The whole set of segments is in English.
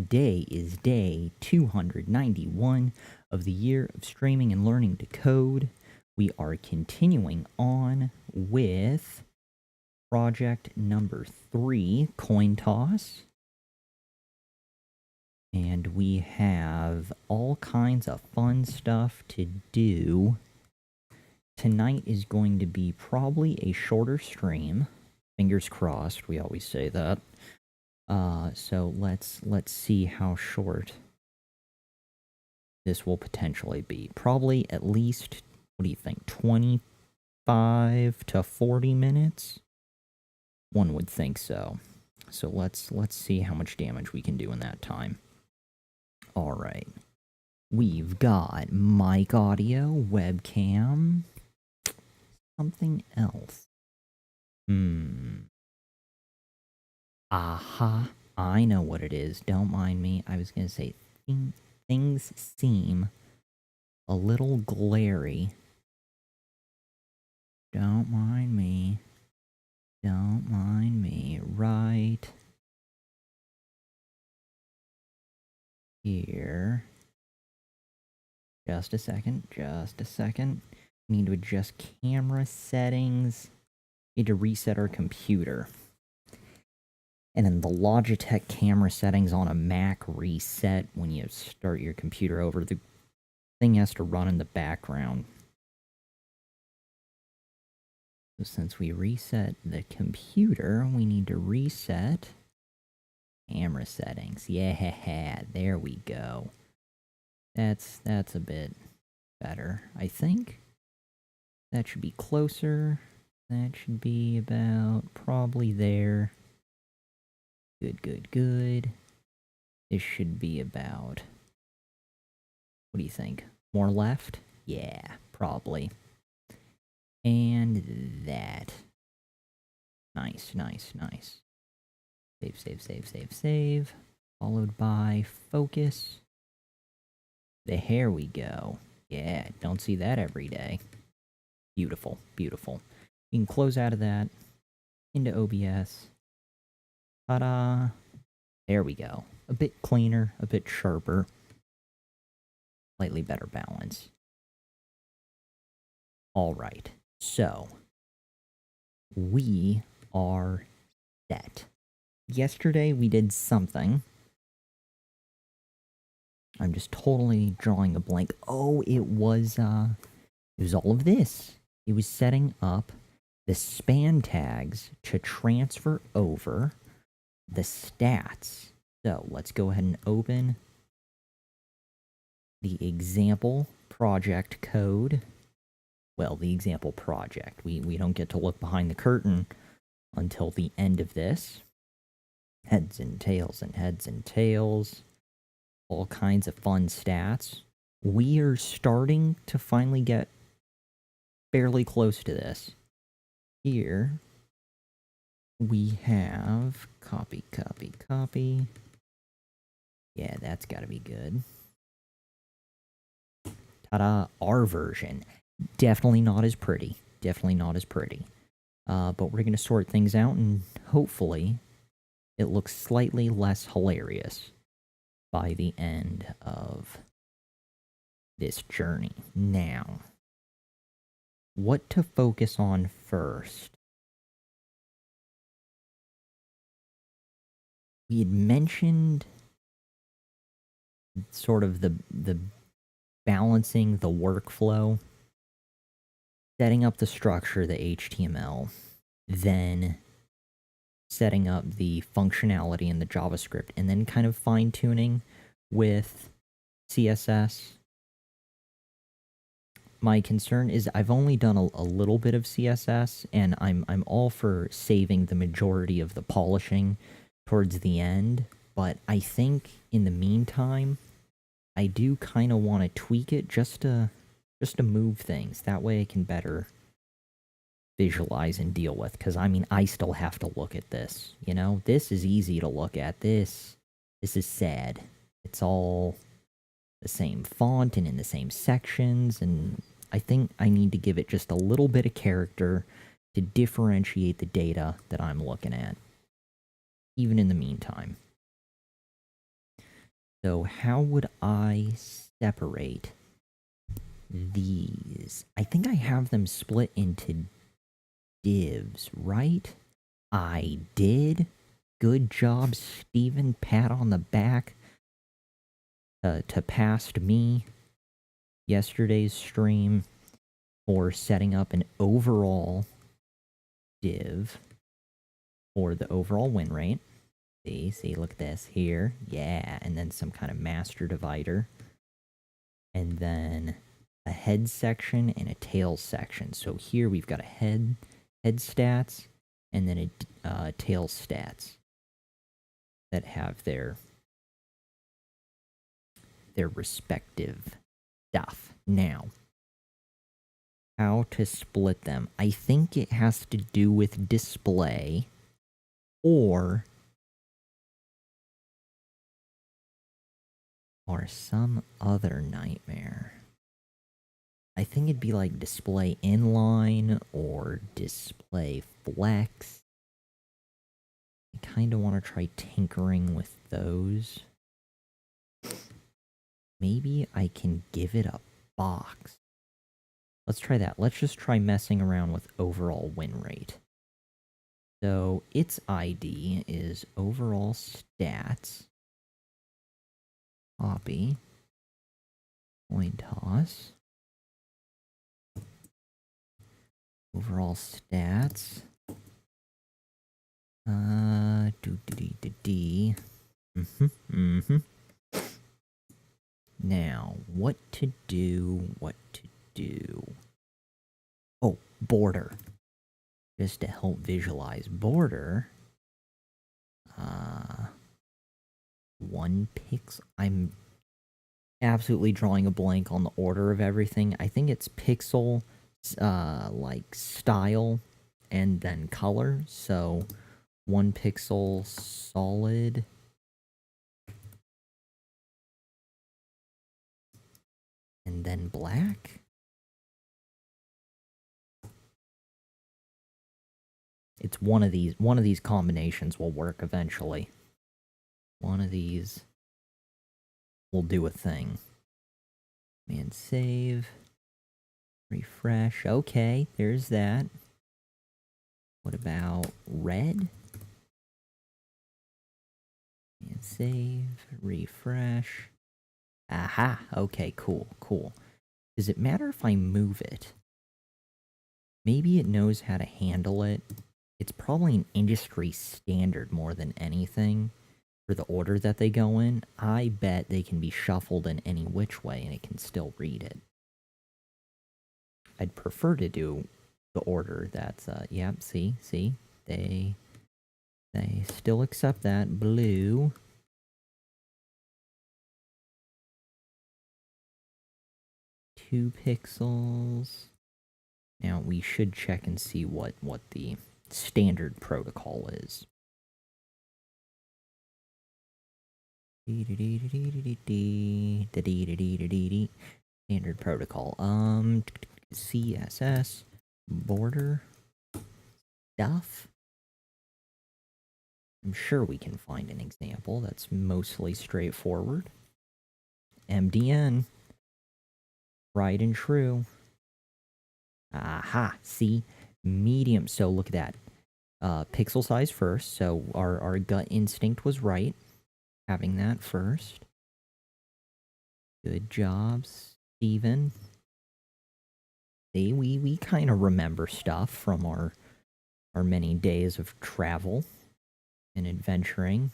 Today is day 291 of the year of streaming and learning to code. We are continuing on with project number 3, Coin Toss. And we have all kinds of fun stuff to do. Tonight is going to be probably a shorter stream. Fingers crossed, we always say that. So let's see how short this will potentially be. Probably at least, what do you think, 25 to 40 minutes? One would think so. So let's see how much damage we can do in that time. All right. We've got mic audio, webcam, something else. Aha, I know what it is. Don't mind me. I was going to say things seem a little glary. Don't mind me. Don't mind me. Right here. Just a second. Need to adjust camera settings. Need to reset our computer. And then the Logitech camera settings on a Mac reset when you start your computer over. The thing has to run in the background. So since we reset the computer, we need to reset camera settings. Yeah, there we go. That's a bit better, I think. That should be closer. That should be about probably there. Good. This should be about... What do you think? More left? Yeah, probably. And that. Nice. Save. Followed by focus. There we go. Yeah, don't see that every day. Beautiful. You can close out of that. Into OBS. Ta-da! There we go. A bit cleaner, a bit sharper. Slightly better balance. Alright, so we are set. Yesterday we did something. I'm just totally drawing a blank. Oh, it was all of this. It was setting up the span tags to transfer over the stats. So let's go ahead and open the example project code. Well, the example project. We don't get to look behind the curtain until the end of this. Heads and tails. All kinds of fun stats. We are starting to finally get fairly close to this. Here we have copy. Yeah, that's gotta be good. Ta-da, our version. Definitely not as pretty. But we're gonna sort things out and hopefully it looks slightly less hilarious by the end of this journey. Now, what to focus on first? We had mentioned sort of the balancing the workflow, setting up the structure, the HTML, then setting up the functionality in the JavaScript, and then kind of fine-tuning with CSS. My concern is I've only done a little bit of CSS, and I'm all for saving the majority of the polishing towards the end, but I think in the meantime, I do kind of want to tweak it just to move things. That way I can better visualize and deal with, because I mean, I still have to look at this, you know? This is easy to look at. This is sad. It's all the same font and in the same sections, and I think I need to give it just a little bit of character to differentiate the data that I'm looking at, even in the meantime. So how would I separate these? I think I have them split into divs, right? I did. Good job, Steven. Pat on the back to past me yesterday's stream for setting up an overall div for the overall win rate. See, look at this here. Yeah, and then some kind of master divider. And then a head section and a tail section. So here we've got a head stats and then a tail stats that have their respective stuff. Now, how to split them? I think it has to do with display or some other nightmare. I think it'd be like display inline or display flex. I kind of want to try tinkering with those. Maybe I can give it a box. Let's try that. Let's just try messing around with overall win rate. So its ID is overall stats. Copy. Coin toss. Overall stats. Now, what to do? Oh, border. Just to help visualize border. 1 pixel. I'm absolutely drawing a blank on the order of everything. I think it's pixel, like style, and then color. So 1 pixel solid. And then black. It's one of these combinations will work eventually. One of these will do a thing. And save. Refresh. Okay, there's that. What about red? And save. Refresh. Aha. Okay, cool. Does it matter if I move it? Maybe it knows how to handle it. It's probably an industry standard more than anything for the order that they go in. I bet they can be shuffled in any which way and it can still read it. I'd prefer to do the order that's, yeah, see? They still accept that. Blue. Two pixels. Now we should check and see what the standard protocol is. Standard protocol. CSS border stuff. I'm sure we can find an example that's mostly straightforward. MDN. Right and true. Aha, see? Medium. So look at that. Pixel size first. So our gut instinct was right. Having that first. Good job, Steven. See, we kind of remember stuff from our many days of travel and adventuring.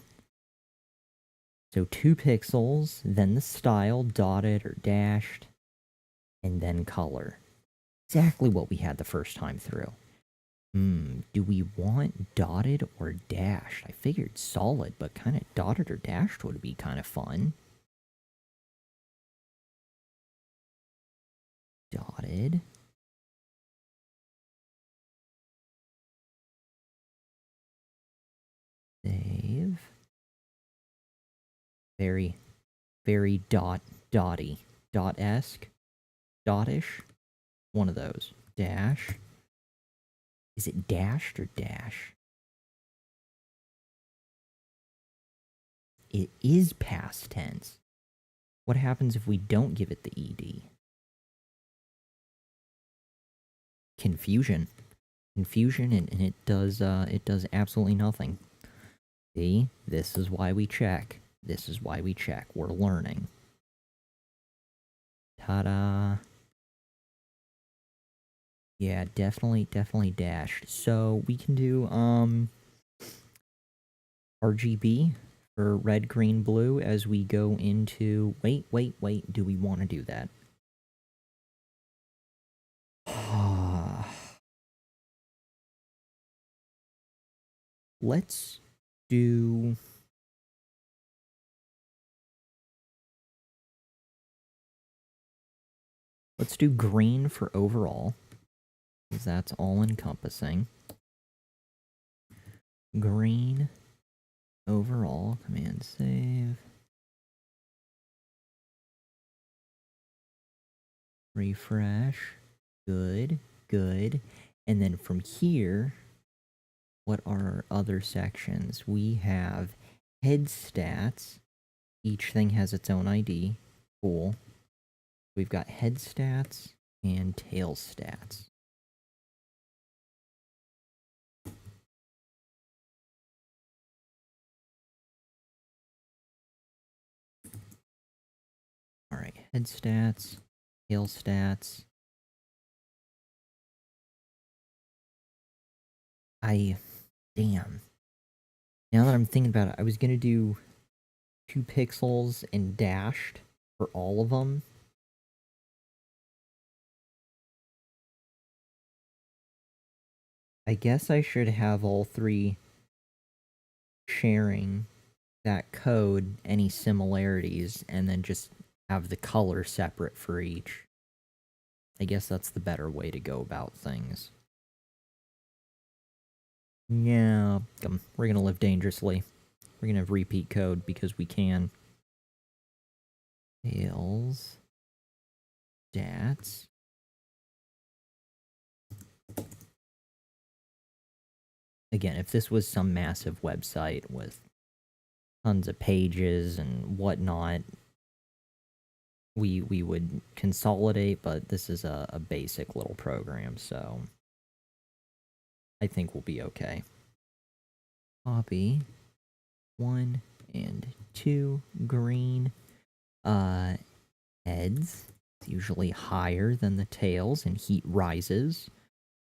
So 2 pixels, then the style, dotted or dashed, and then color. Exactly what we had the first time through. Do we want dotted or dashed? I figured solid, but kind of dotted or dashed would be kind of fun. Dotted. Save. Very, very dotty. Dot-esque. Dottish. One of those. Dash. Is it dashed or dash? it is past tense. What happens if we don't give it the ed? Confusion. Confusion, and it does absolutely nothing. See? This is why we check. This is why we check. We're learning. Ta-da. Yeah, definitely dashed. So we can do RGB for red, green, blue as we go into... Wait. Do we want to do that? Let's do... Let's do green for overall, because that's all-encompassing. Green overall, command save. Refresh. Good. And then from here, what are our other sections? We have head stats. Each thing has its own ID. Cool. We've got head stats and tail stats. Alright, head stats, tail stats. Damn. Now that I'm thinking about it, I was gonna do 2 pixels and dashed for all of them. I guess I should have all 3 sharing that code, any similarities, and then just have the color separate for each. I guess that's the better way to go about things. Yeah, we're gonna live dangerously. We're gonna have repeat code because we can. Tails. Stats. Again, if this was some massive website with tons of pages and whatnot, we would consolidate, but this is a basic little program, so I think we'll be okay. Copy 1 and 2 green. Heads. It's usually higher than the tails, and heat rises.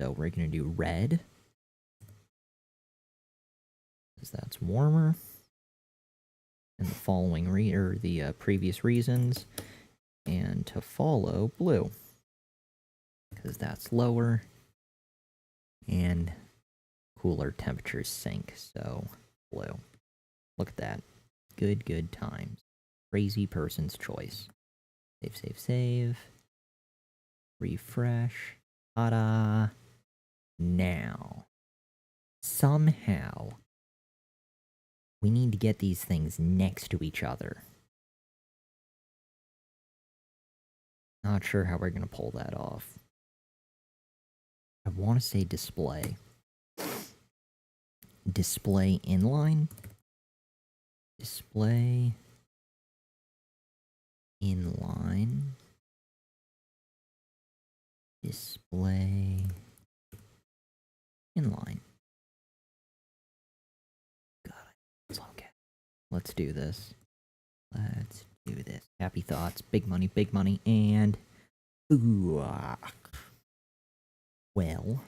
So we're gonna do red, because that's warmer. And the following the previous reasons, and to follow blue, because that's lower, and cooler temperatures sink, so blue. Look at that. Good times. Crazy person's choice. Save. Refresh. Ta-da. Now, somehow, we need to get these things next to each other. Not sure how we're gonna pull that off. I want to say display. Display inline? Display inline. Display inline. God, it's okay. Let's do this. Happy thoughts. Big money, and... Ooh. Well...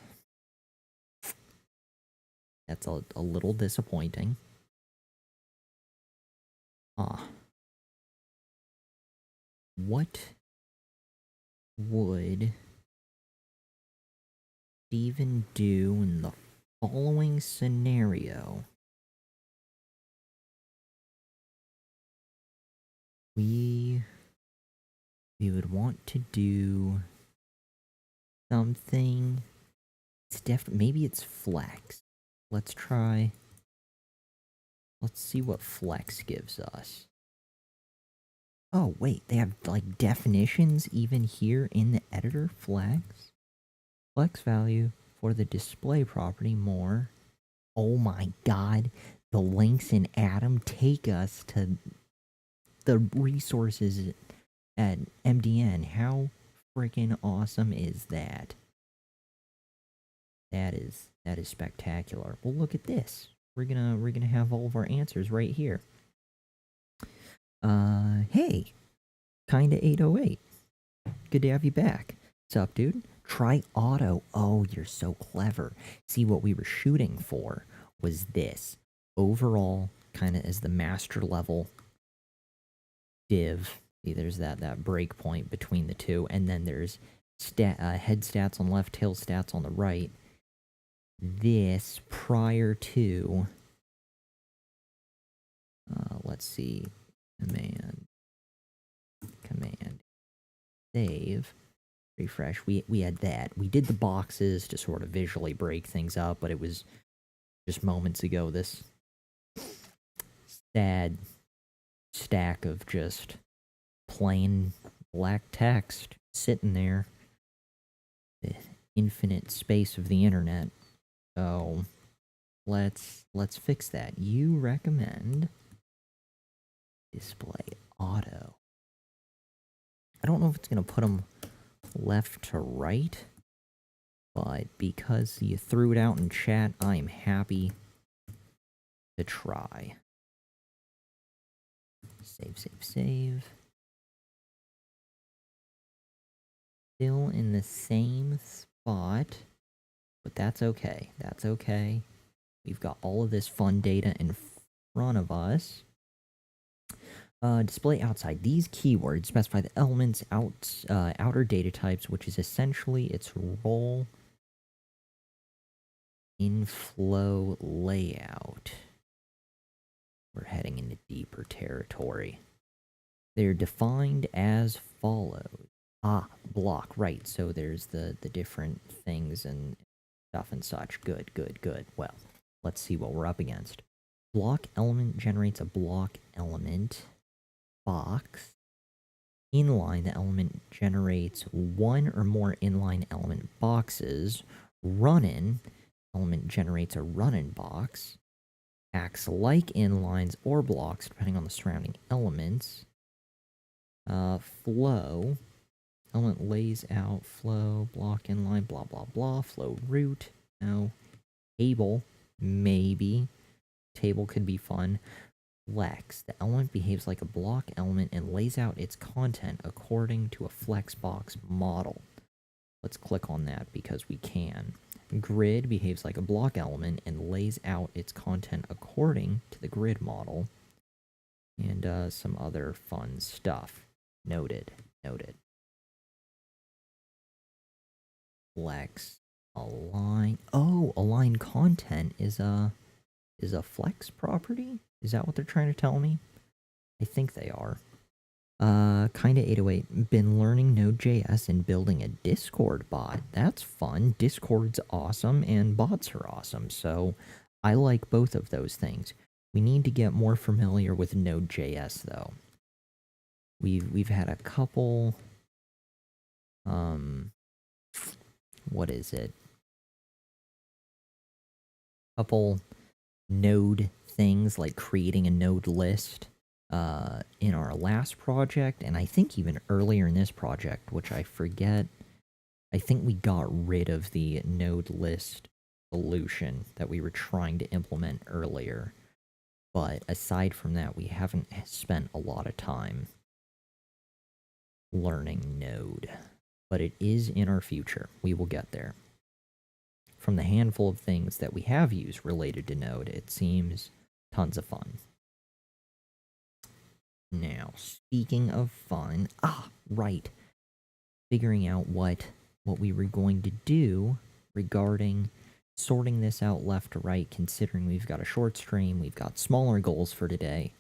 That's a little disappointing. What would Steven do in the following scenario? We would want to do something. It's maybe it's flex. Let's try. Let's see what flex gives us. Oh, wait, they have, like, definitions even here in the editor? Flex? Flex value for the display property more. Oh my god, the links in Atom take us to the resources at MDN. How freaking awesome is that? That is spectacular. Well, look at this. We're gonna have all of our answers right here. Hey, kinda 808. Good to have you back. What's up, dude? Try auto. Oh, you're so clever. See, what we were shooting for was this. Overall, kind of as the master level div. See, there's that breakpoint between the two, and then there's head stats on the left, tail stats on the right. This prior to, let's see, command, save, refresh. We had that. We did the boxes to sort of visually break things up, but it was just moments ago. This sad stack of just plain black text sitting there, the infinite space of the internet. So let's fix that. You recommend display auto. I don't know if it's gonna put them left to right, but because you threw it out in chat, I am happy to try. Save. Still in the same spot, but that's okay. That's okay. We've got all of this fun data in front of us. Display outside. These keywords specify the element's outer data types, which is essentially its role in flow layout. We're heading into deeper territory. They're defined as follows. Block, right. So there's the different things and stuff and such. Good. Well, let's see what we're up against. Block element generates a block element box. Inline, the element generates one or more inline element boxes. Run-in, element generates a run-in box. Acts like inlines or blocks depending on the surrounding elements. Flow, element lays out flow, block inline, blah blah blah. Flow root, no. Table, maybe. Table could be fun. Flex, the element behaves like a block element and lays out its content according to a flexbox model. Let's click on that because we can. Grid behaves like a block element and lays out its content according to the grid model. And some other fun stuff. Noted. Flex, align. Oh, align content is a flex property? Is that what they're trying to tell me? I think they are. Kinda 808. Been learning Node.js and building a Discord bot. That's fun. Discord's awesome and bots are awesome. So I like both of those things. We need to get more familiar with Node.js though. We've had a couple what is it? Couple node things like creating a node list in our last project, and I think even earlier in this project, which I forget. I think we got rid of the node list solution that we were trying to implement earlier. But aside from that, we haven't spent a lot of time learning Node. But it is in our future. We will get there. From the handful of things that we have used related to Node, it seems tons of fun. Now, speaking of fun, right. Figuring out what we were going to do regarding sorting this out left to right, considering we've got a short stream, we've got smaller goals for today.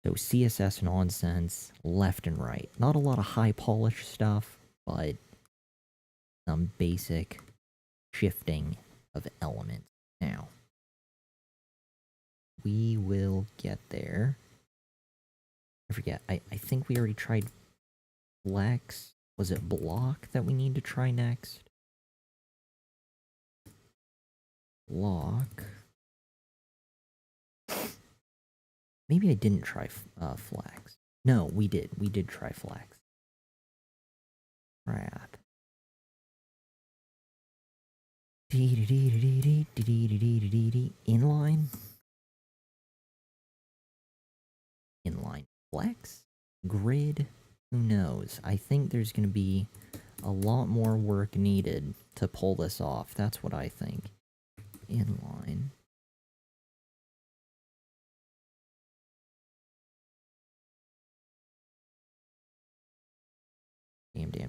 So CSS nonsense, left and right. Not a lot of high polish stuff, but some basic shifting of elements. Now, we will get there. I forget, I think we already tried flex. Was it block that we need to try next? Block. Maybe I didn't try flex. No, we did. We did try flex. Crap. Inline? Inline flex? Grid? Who knows? I think there's going to be a lot more work needed to pull this off. That's what I think. Inline.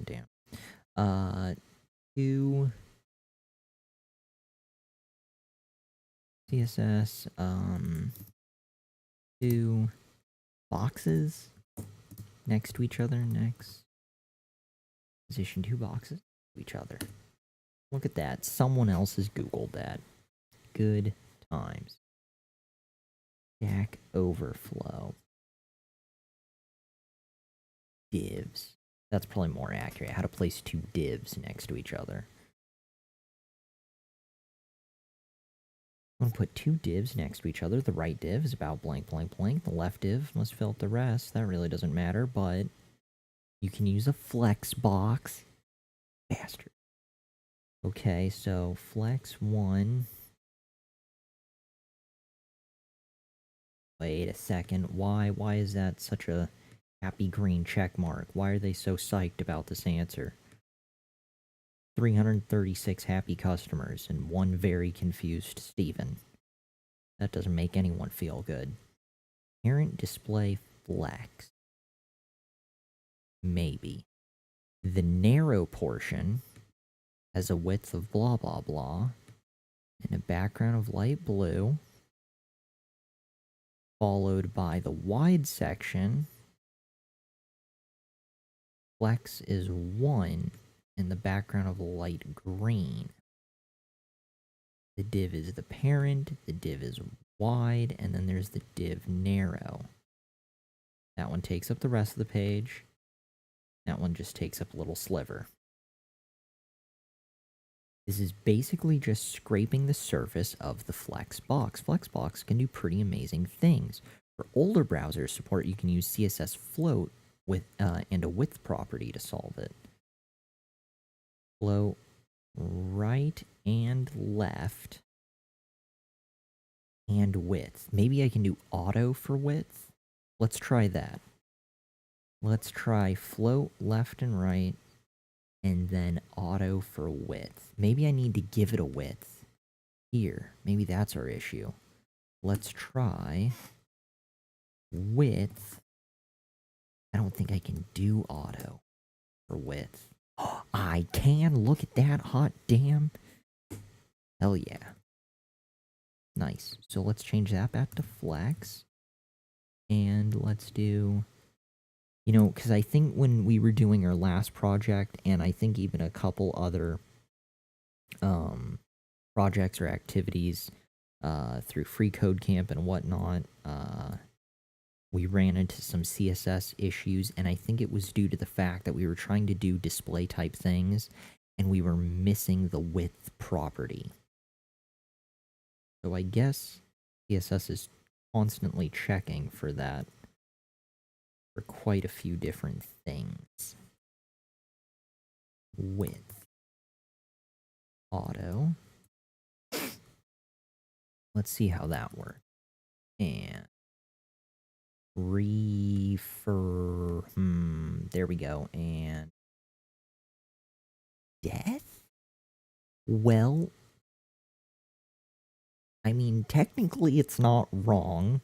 Damn. 2 CSS, 2 boxes next to each other. Next. Position 2 boxes to each other. Look at that. Someone else has Googled that. Good times. Stack Overflow. Divs. That's probably more accurate. How to place 2 divs next to each other. I'm going to put 2 divs next to each other. The right div is about blank. The left div must fill out the rest. That really doesn't matter, but you can use a flex box. Bastard. Okay, so flex 1. Wait a second. Why is that such a happy green check mark? Why are they so psyched about this answer? 336 happy customers and 1 very confused Steven. That doesn't make anyone feel good. Parent display flex. Maybe. The narrow portion has a width of blah blah blah and a background of light blue, followed by the wide section. Flex is 1 in the background of light green. The div is the parent, the div is wide, and then there's the div narrow. That one takes up the rest of the page. That one just takes up a little sliver. This is basically just scraping the surface of the Flexbox. Flexbox can do pretty amazing things. For older browser support, you can use CSS float with and a width property to solve it. Float right and left and width. Maybe I can do auto for width. Let's try that. Let's try float left and right and then auto for width. Maybe I need to give it a width here. Maybe that's our issue. Let's try width. I don't think I can do auto for width. Oh, I can! Look at that! Hot damn! Hell yeah. Nice. So let's change that back to flex. And let's do... You know, because I think when we were doing our last project, and I think even a couple other projects or activities through Free Code Camp and whatnot, we ran into some CSS issues, and I think it was due to the fact that we were trying to do display type things, and we were missing the width property. So I guess CSS is constantly checking for that for quite a few different things. Width. Auto. Let's see how that works. And refer. There we go. And death? Well, I mean, technically it's not wrong.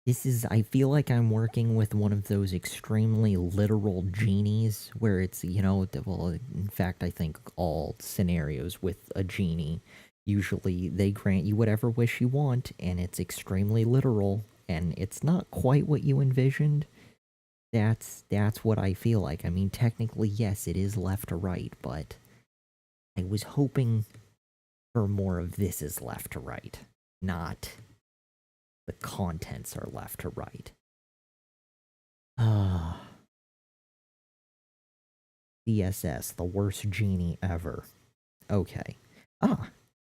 This is, I feel like I'm working with one of those extremely literal genies where it's, you know, well, in fact, I think all scenarios with a genie, usually they grant you whatever wish you want, and it's extremely literal, and it's not quite what you envisioned. That's what I feel like. I mean, technically, yes, it is left to right, but I was hoping for more of this is left to right, not the contents are left to right. CSS, the worst genie ever. Okay.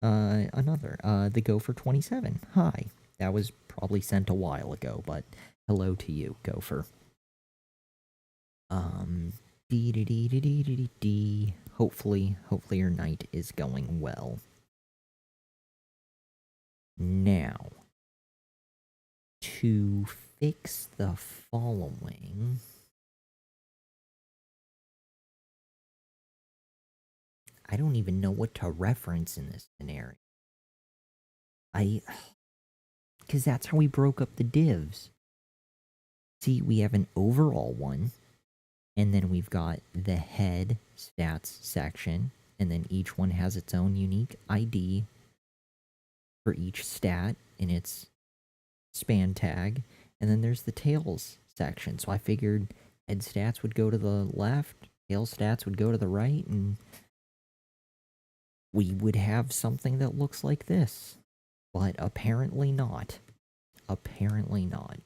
Another. The Gopher 27. Hi. That was probably sent a while ago, but hello to you, Gopher. Dee dee dee dee dee dee dee. Hopefully your night is going well. Now, to fix the following, I don't even know what to reference in this scenario. Because that's how we broke up the divs. See, we have an overall one, and then we've got the head stats section, and then each one has its own unique ID for each stat in its span tag, and then there's the tails section. So I figured head stats would go to the left, tail stats would go to the right, and we would have something that looks like this. But apparently not. Apparently not.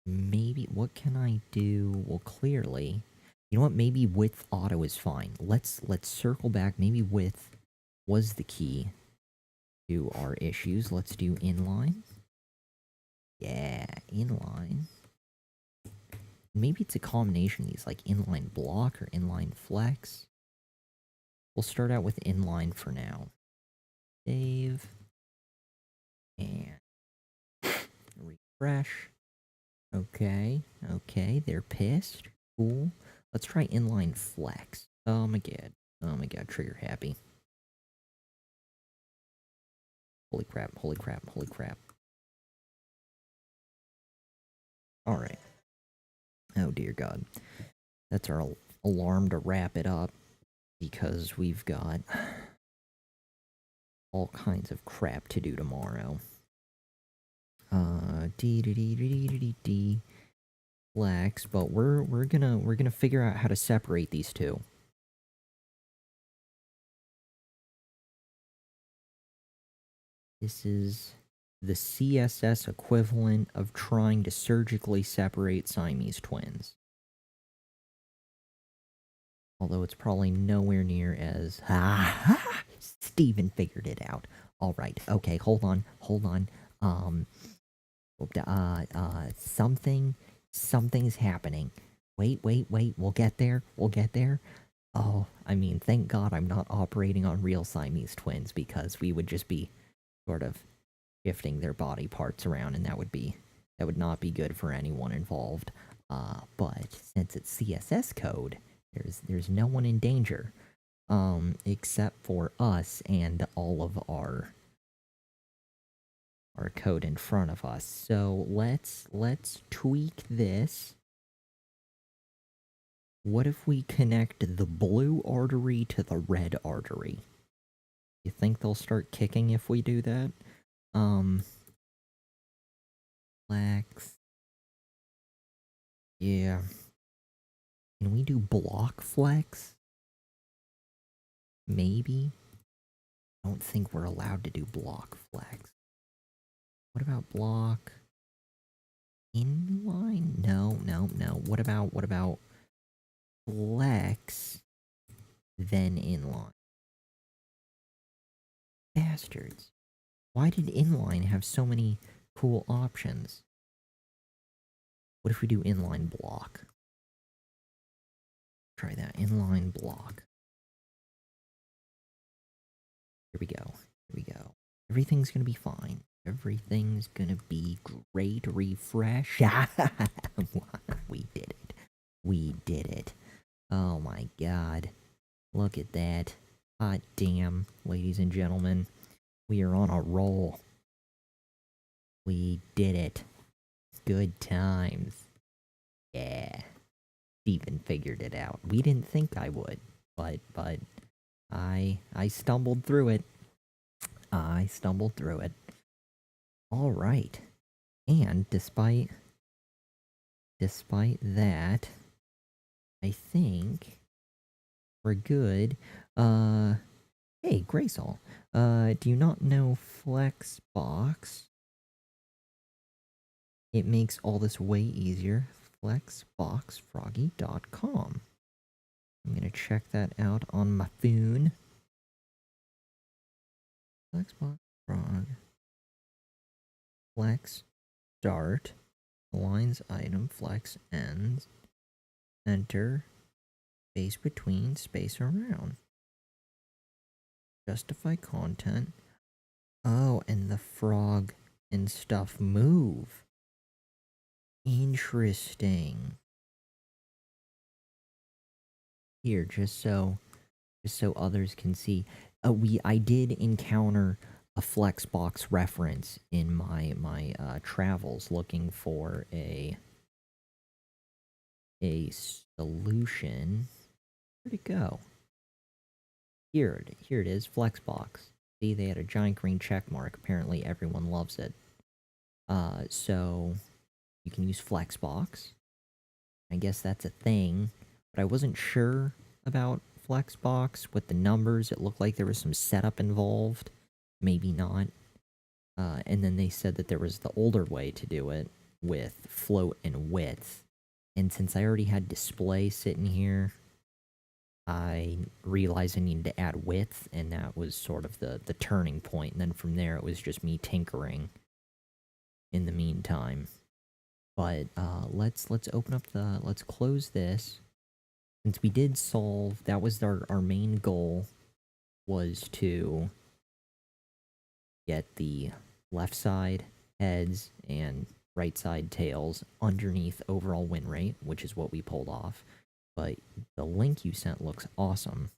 Maybe, what can I do? Well, clearly, you know what? Maybe width auto is fine. Let's circle back. Maybe width was the key to our issues. Let's do inline. Yeah, inline. Maybe it's a combination of these, like inline block or inline flex. We'll start out with inline for now. Save. And refresh. Okay, they're pissed. Cool. Let's try inline flex. Oh my god, trigger happy. Holy crap. Alright. Oh dear god. That's our alarm to wrap it up, because we've got all kinds of crap to do tomorrow. Flex, but we're gonna figure out how to separate these two. This is the CSS equivalent of trying to surgically separate Siamese twins. Although it's probably nowhere near as... Steven figured it out. Alright, okay, hold on. Something's happening. Wait, we'll get there. Oh, I mean, thank God I'm not operating on real Siamese twins, because we would just be sort of shifting their body parts around, and that would not be good for anyone involved. But since it's CSS code, there's no one in danger, except for us and all of our code in front of us. So let's tweak this. What if we connect the blue artery to the red artery? You think they'll start kicking if we do that? Flex. Yeah. Can we do block flex? Maybe? I don't think we're allowed to do block flex. What about block inline? No. What about flex, then inline? Bastards. Why did inline have so many cool options? What if we do inline block? Try that. Inline block. Here we go. Everything's gonna be fine. Everything's gonna be great. Refresh. We did it. Oh my god. Look at that. Hot damn, ladies and gentlemen. We are on a roll. We did it. Good times. Yeah. Steven figured it out. We didn't think I would, but I stumbled through it. All right. And despite that, I think we're good. Hey, Graysall. Do you not know Flexbox? It makes all this way easier. Flexboxfroggy.com. I'm gonna check that out on my phone. Flexbox frog, flex, start, aligns item, flex, ends, enter, space between, space around. Justify content. Oh, and the frog and stuff move. Interesting. Here, just so others can see. I did encounter a Flexbox reference in my travels looking for a solution. Where'd it go? Here it is, Flexbox. See, they had a giant green check mark. Apparently everyone loves it. So you can use Flexbox. I guess that's a thing, but I wasn't sure about Flexbox with the numbers. It looked like there was some setup involved. Maybe not. And then they said that there was the older way to do it with float and width. And since I already had display sitting here, I realized I needed to add width, and that was sort of the turning point. And then from there, it was just me tinkering in the meantime. But let's open up the, let's close this. Since we did solve, that was our main goal, was to get the left side heads and right side tails underneath overall win rate, which is what we pulled off. But the link you sent looks awesome.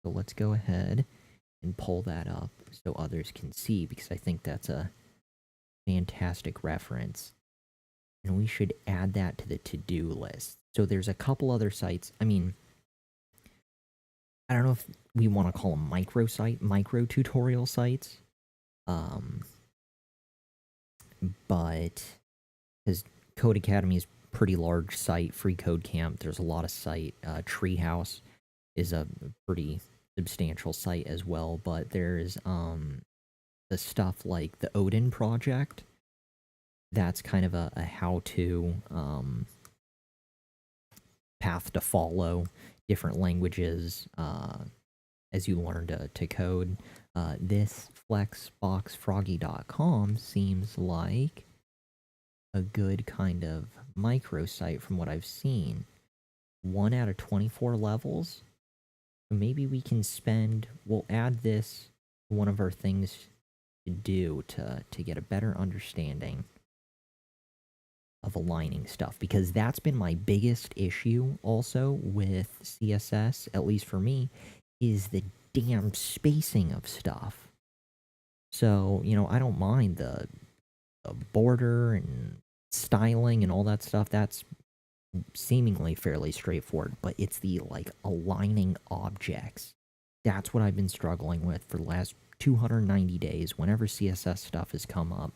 So let's go ahead and pull that up so others can see, because I think that's a fantastic reference. And we should add that to the to-do list. So there's a couple other sites. I mean, I don't know if we want to call them micro tutorial sites. But because Code Academy is a pretty large site, Free Code Camp, there's a lot of site. Treehouse is a pretty substantial site as well, but there's the stuff like the Odin project. That's kind of a how-to path to follow, different languages as you learn to code. This flexboxfroggy.com seems like a good kind of microsite from what I've seen. 1 out of 24 levels. So maybe we can we'll add this to one of our things to do to get a better understanding of aligning stuff, because that's been my biggest issue also with CSS, at least for me, is the damn spacing of stuff. So, you know, I don't mind the border and styling and all that stuff. That's seemingly fairly straightforward, but it's the, like, aligning objects. That's what I've been struggling with for the last 290 days whenever CSS stuff has come up.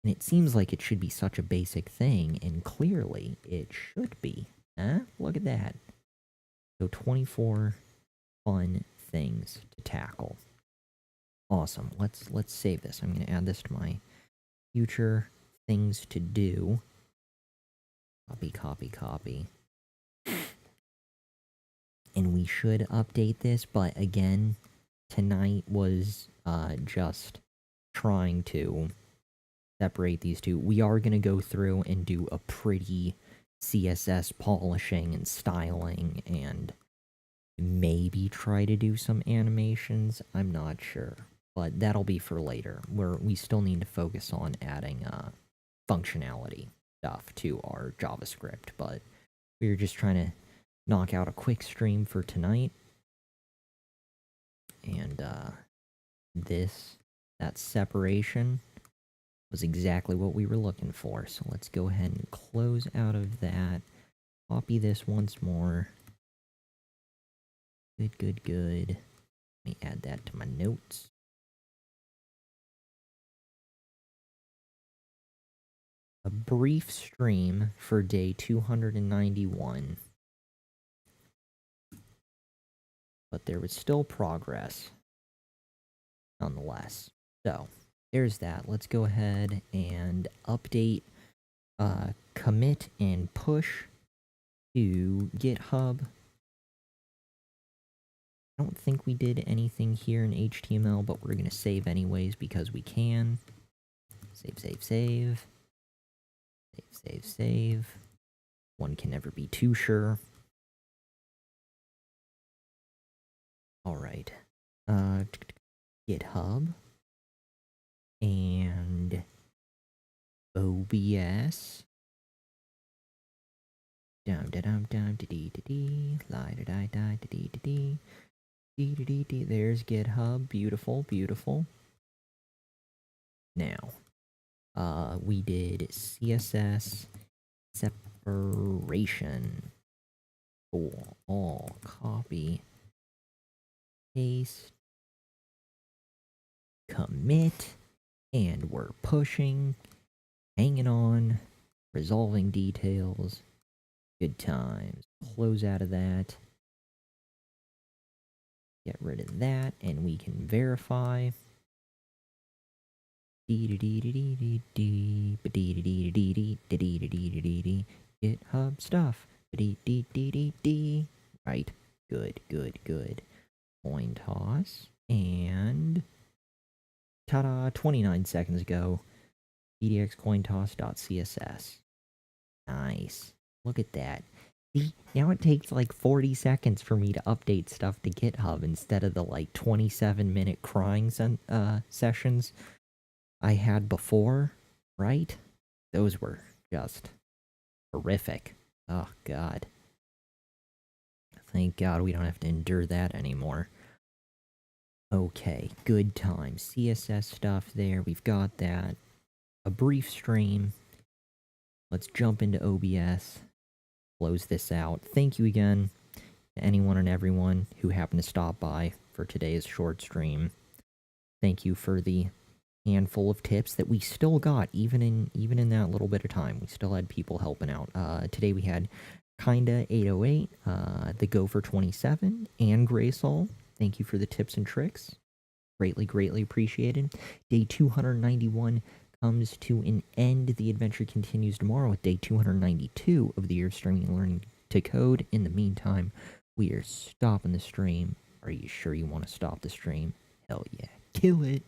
And it seems like it should be such a basic thing, and clearly it should be. Huh? Look at that. So 24 fun things to tackle. Awesome. Let's save this. I'm going to add this to my future things to do. Copy. And we should update this, but again, tonight was just trying to separate these two. We are going to go through and do a pretty CSS polishing and styling, and maybe try to do some animations. I'm not sure, but that'll be for later, where we still need to focus on adding functionality stuff to our JavaScript. But we were just trying to knock out a quick stream for tonight, and that separation was exactly what we were looking for. So let's go ahead and close out of that. Copy this once more. Good. Let me add that to my notes. A brief stream for day 291. But there was still progress, nonetheless. So, there's that. Let's go ahead and update, commit and push to GitHub. I don't think we did anything here in HTML, but we're going to save anyways because we can. Save, save, save. Save, save, save. One can never be too sure. Alright. GitHub. And OBS. Dum da dum dum da dee da dee. Lie da die die da dee da dee. Dee da dee dee. There's GitHub. Beautiful, beautiful. Now, we did CSS separation. Cool. All copy, paste, commit, and we're pushing, hanging on, resolving details. Good times. Close out of that. Get rid of that, and we can verify. GitHub stuff. Right. Good, good, good. Coin toss. And ta-da, 29 seconds ago. pdxcointoss.css. Nice. Look at that. See, now it takes like 40 seconds for me to update stuff to GitHub instead of the like 27-minute crying sessions I had before, right? Those were just horrific. Oh, God. Thank God we don't have to endure that anymore. Okay, good times. CSS stuff there, we've got that. A brief stream. Let's jump into OBS. Close this out. Thank you again to anyone and everyone who happened to stop by for today's short stream. Thank you for the handful of tips that we still got, even in that little bit of time. We still had people helping out. Today we had Kinda 808, the Gopher 27, and Graysol. Thank you for the tips and tricks. Greatly, greatly appreciated. Day 291 comes to an end. The adventure continues tomorrow with day 292 of the year streaming and learning to code. In the meantime, we are stopping the stream. Are you sure you want to stop the stream? Hell yeah. Kill it.